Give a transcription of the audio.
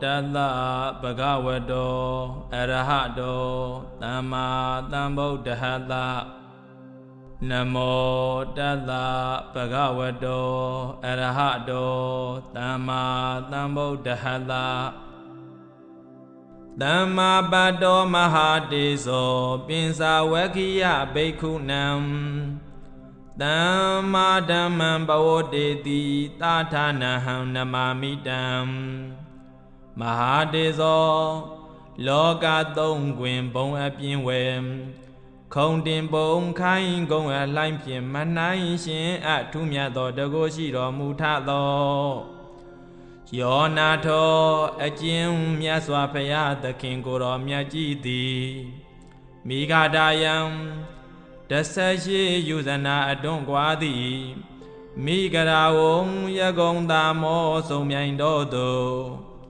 ตัสสะภะคะวะโตอะระหะโตสัมมาสัมพุทธัสสะนะโมตัสสะภะคะวะโตอะระหะโตสัมมาสัมพุทธัสสะธัมมาปัตโตมหาเตโสปินสาวะคิยะภิกขุนังธัมมาธัมมังปโวเตติตาทานะหังนะมามิตังมหาเตโสโลกะသုံးတွင်ဘုံအပြင်ဝေခုံတင်ဘုံခိုင်းကုံအလှိုင်းဖြင့်မနိုင်ရှင်အထုမြတ်သောတကုရှိတော်မူထသောယောနာထောအကျဉ်မြတ်စွာဘုရားသခင်ကိုယ်တော်မြတ်ကြီးသည်မိဂဒာယံ18ယူဇနာအတွန်းကွာသည်မိဂရာဝံယကုံသာမောဆုံးမြိုင်တော်သူ